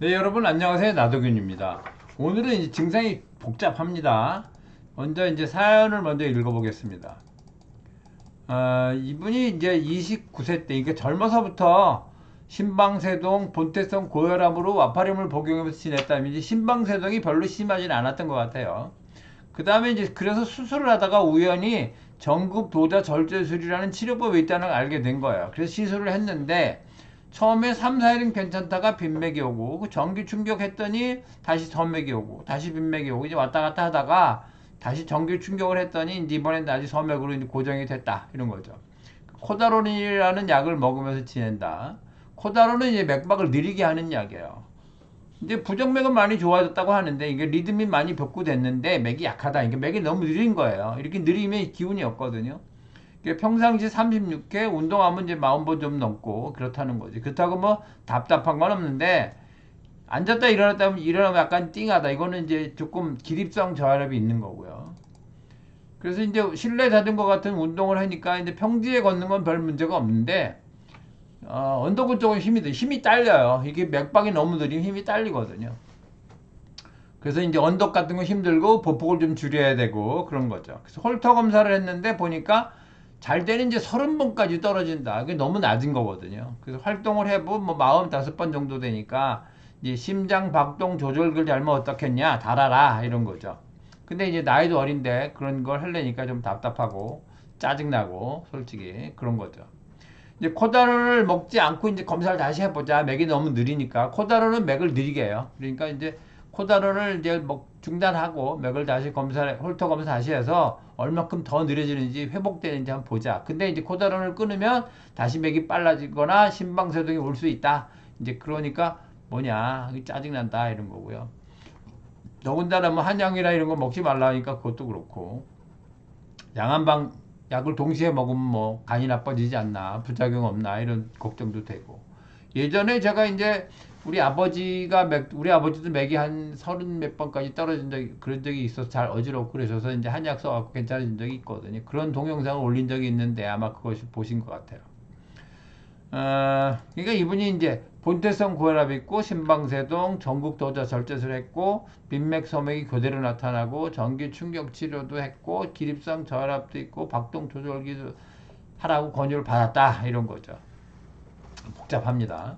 네, 여러분 안녕하세요. 나도균입니다. 오늘은 이제 증상이 복잡합니다. 먼저 이제 사연을 먼저 읽어보겠습니다. 이분이 이제 29세 때, 그러니까 젊어서부터 심방세동, 본태성 고혈압으로 와파림을 복용하면서 지냈다면 이제 심방세동이 별로 심하진 않았던 것 같아요. 그 다음에 이제 그래서 수술을 하다가 우연히 전극도자 절제술이라는 치료법이 있다는 걸 알게 된 거예요. 그래서 시술을 했는데 처음에 3, 4일은 괜찮다가 빈맥이 오고 그 전기 충격했더니 다시 점맥이 오고 다시 빈맥이 오고 이제 왔다 갔다 하다가 다시 전기 충격을 했더니 이제 이번엔 다시 점맥으로 이제 고정이 됐다 이런 거죠. 코다론이라는 약을 먹으면서 지낸다. 코다론은 이제 맥박을 느리게 하는 약이에요. 이제 부정맥은 많이 좋아졌다고 하는데 이게 리듬이 많이 복구됐는데 맥이 약하다. 이게 맥이 너무 느린 거예요. 이렇게 느리면 기운이 없거든요. 평상시 36회 운동하면 이제 40번 좀 넘고 그렇다는 거지. 그렇다고 뭐 답답한 건 없는데 앉았다 일어났다 하면 일어나면 약간 띵하다. 이거는 이제 조금 기립성 저혈압이 있는 거고요. 그래서 이제 실내 자전거 같은 운동을 하니까 이제 평지에 걷는 건 별 문제가 없는데 언덕은 쪽은 힘이 딸려요. 이게 맥박이 너무 느리면 힘이 딸리거든요. 그래서 이제 언덕 같은 거 힘들고 보폭을 좀 줄여야 되고 그런 거죠. 그래서 홀터 검사를 했는데 보니까 잘 때는 이제 30번까지 떨어진다. 그게 너무 낮은 거거든요. 그래서 활동을 해보면 뭐 45번 정도 되니까 이제 심장 박동 조절을 잘못 어떻겠냐 달아라 이런 거죠. 근데 이제 나이도 어린데 그런 걸 하려니까 좀 답답하고 짜증나고 솔직히 그런 거죠. 이제 코다론을 먹지 않고 이제 검사를 다시 해보자. 맥이 너무 느리니까 코다론은 맥을 느리게 해요. 그러니까 이제 코다론을 이제 중단하고 맥을 다시 홀터 검사 다시 해서 얼마큼 더 느려지는지 회복되는지 한번 보자. 근데 이제 코다론을 끊으면 다시 맥이 빨라지거나 심방세동이 올 수 있다. 이제 그러니까 뭐냐 짜증난다 이런 거고요. 더군다나 뭐 한약이나 이런 거 먹지 말라니까 그것도 그렇고 양한방 약을 동시에 먹으면 뭐 간이 나빠지지 않나 부작용 없나 이런 걱정도 되고 예전에 제가 이제 우리 아버지도 맥이 한 30몇 번까지 떨어진 적이 그런 적이 있어서 잘 어지럽고 그러셔서 이제 한약 써갖고 괜찮아진 적이 있거든요. 그런 동영상을 올린 적이 있는데 아마 그것이 보신 것 같아요. 그러니까 이분이 이제 본태성 고혈압이 있고 심방세동, 전극도자 절제술 했고 빈맥 소맥이 그대로 나타나고 전기 충격 치료도 했고 기립성 저혈압도 있고 박동 조절기도 하라고 권유를 받았다 이런 거죠. 복잡합니다.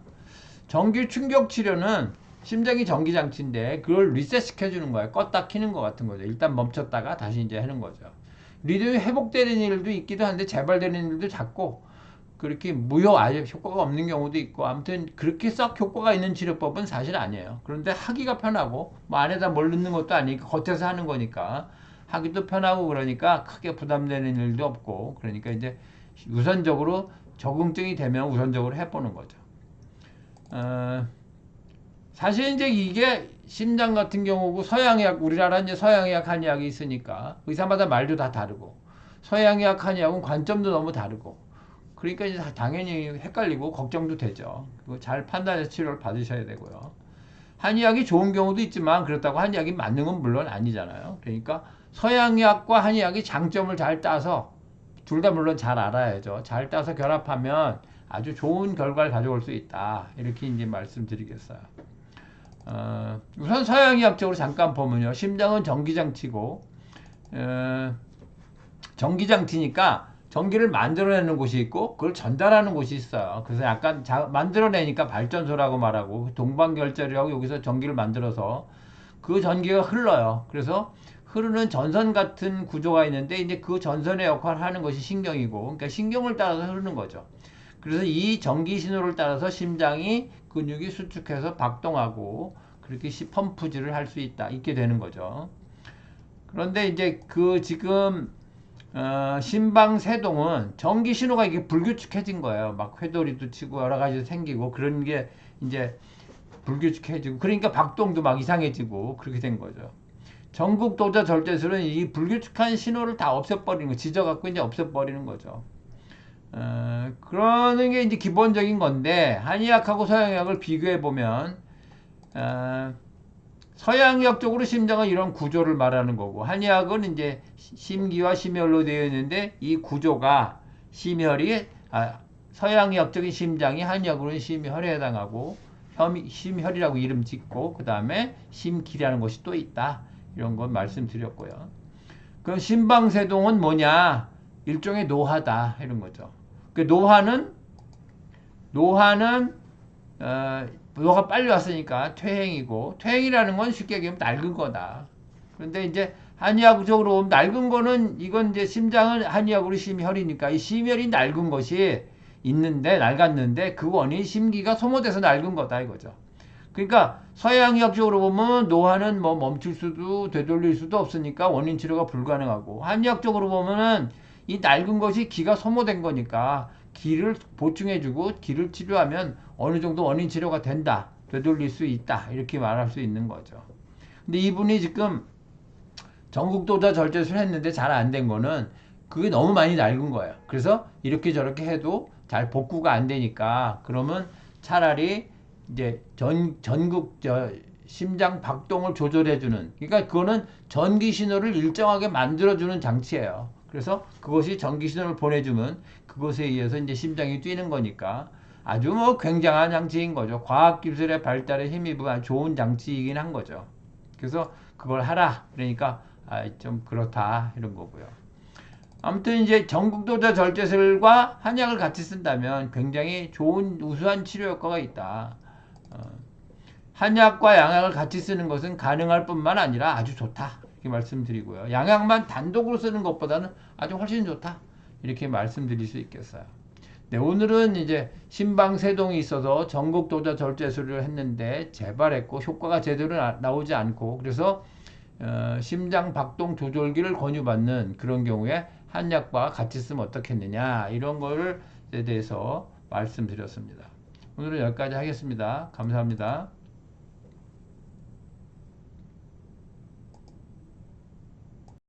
전기 충격 치료는 심장이 전기 장치인데 그걸 리셋 시켜주는 거예요. 껐다 키는 것 같은 거죠. 일단 멈췄다가 다시 이제 하는 거죠. 리듬이 회복되는 일도 있기도 한데 재발되는 일도 작고 그렇게 무효 아예 효과가 없는 경우도 있고 아무튼 그렇게 썩 효과가 있는 치료법은 사실 아니에요. 그런데 하기가 편하고 뭐 안에다 뭘 넣는 것도 아니니까 겉에서 하는 거니까 하기도 편하고 그러니까 크게 부담되는 일도 없고 그러니까 이제 우선적으로 적응증이 되면 우선적으로 해보는 거죠. 어, 사실 이제 이게 심장 같은 경우고 서양의학 우리나라 이제 서양의학 한의학이 있으니까 의사마다 말도 다 다르고 서양의학 한의학은 관점도 너무 다르고 그러니까 이제 당연히 헷갈리고 걱정도 되죠. 잘 판단해서 치료를 받으셔야 되고요. 한의학이 좋은 경우도 있지만 그렇다고 한의학이 맞는 건 물론 아니잖아요. 그러니까 서양의학과 한의학이 장점을 잘 따서 둘 다 물론 잘 알아야죠. 잘 따서 결합하면 아주 좋은 결과를 가져올 수 있다. 이렇게 이제 말씀드리겠어요. 우선 서양의학적으로 잠깐 보면요. 심장은 전기장치고 전기장치니까 전기를 만들어내는 곳이 있고 그걸 전달하는 곳이 있어요. 그래서 약간 만들어내니까 발전소라고 말하고 동방결절이라고 여기서 전기를 만들어서 그 전기가 흘러요. 그래서 흐르는 전선 같은 구조가 있는데 이제 그 전선의 역할을 하는 것이 신경이고 그러니까 신경을 따라서 흐르는 거죠. 그래서 이 전기 신호를 따라서 심장이 근육이 수축해서 박동하고 그렇게 펌프질을 할 수 있게 되는 거죠. 그런데 이제 그 지금 심방세동은 전기 신호가 이게 불규칙해진 거예요. 막 회돌이도 치고 여러 가지 생기고 그런 게 이제 불규칙해지고 그러니까 박동도 막 이상해지고 그렇게 된 거죠. 전극도자 절제술은 이 불규칙한 신호를 다 없애버리는 거, 지져갖고 이제 없애버리는 거죠. 그러는 게 이제 기본적인 건데 한의학하고 서양의학을 비교해 보면 서양의학 적으로 심장은 이런 구조를 말하는 거고 한의학은 이제 심기와 심혈로 되어 있는데 이 구조가 심혈이 서양의학적인 심장이 한의학으로는 심혈에 해당하고 심혈이라고 이름 짓고 그 다음에 심기라는 것이 또 있다. 이런 건 말씀드렸고요. 그럼 심방세동은 뭐냐? 일종의 노화다. 이런 거죠. 그 노화는 노화가 빨리 왔으니까 퇴행이고, 퇴행이라는 건 쉽게 얘기하면 낡은 거다. 그런데 이제 한의학적으로 보면 낡은 거는, 이건 이제 심장은 한의학으로 심혈이니까 이 심혈이 낡은 것이 있는데, 낡았는데 그 원인이 심기가 소모돼서 낡은 거다 이거죠. 그러니까 서양의학적으로 보면 노화는 뭐 멈출 수도 되돌릴 수도 없으니까 원인 치료가 불가능하고, 한의학적으로 보면은 이 낡은 것이 기가 소모된 거니까 기를 보충해주고 기를 치료하면 어느 정도 원인 치료가 된다, 되돌릴 수 있다, 이렇게 말할 수 있는 거죠. 근데 이분이 지금 전국도자 절제술 했는데 잘 안 된 거는 그게 너무 많이 낡은 거예요. 그래서 이렇게 저렇게 해도 잘 복구가 안 되니까, 그러면 차라리 이제 전국 심장 박동을 조절해주는, 그러니까 그거는 전기 신호를 일정하게 만들어주는 장치예요. 그래서 그것이 전기 신호를 보내주면 그것에 의해서 이제 심장이 뛰는 거니까 아주 뭐 굉장한 장치인 거죠. 과학기술의 발달에 힘입은 좋은 장치이긴 한 거죠. 그래서 그걸 하라. 그러니까 좀 그렇다 이런 거고요. 아무튼 이제 전국도자 절제술과 한약을 같이 쓴다면 굉장히 좋은 우수한 치료 효과가 있다. 한약과 양약을 같이 쓰는 것은 가능할 뿐만 아니라 아주 좋다, 이렇게 말씀드리고요. 양약만 단독으로 쓰는 것보다는 아주 훨씬 좋다, 이렇게 말씀드릴 수 있겠어요. 네, 오늘은 이제 심방세동이 있어서 전국도자 절제술을 했는데 재발했고 효과가 제대로 나오지 않고, 그래서 심장 박동 조절기를 권유받는 그런 경우에 한약과 같이 쓰면 어떻겠느냐, 이런 거에 대해서 말씀드렸습니다. 오늘은 여기까지 하겠습니다. 감사합니다.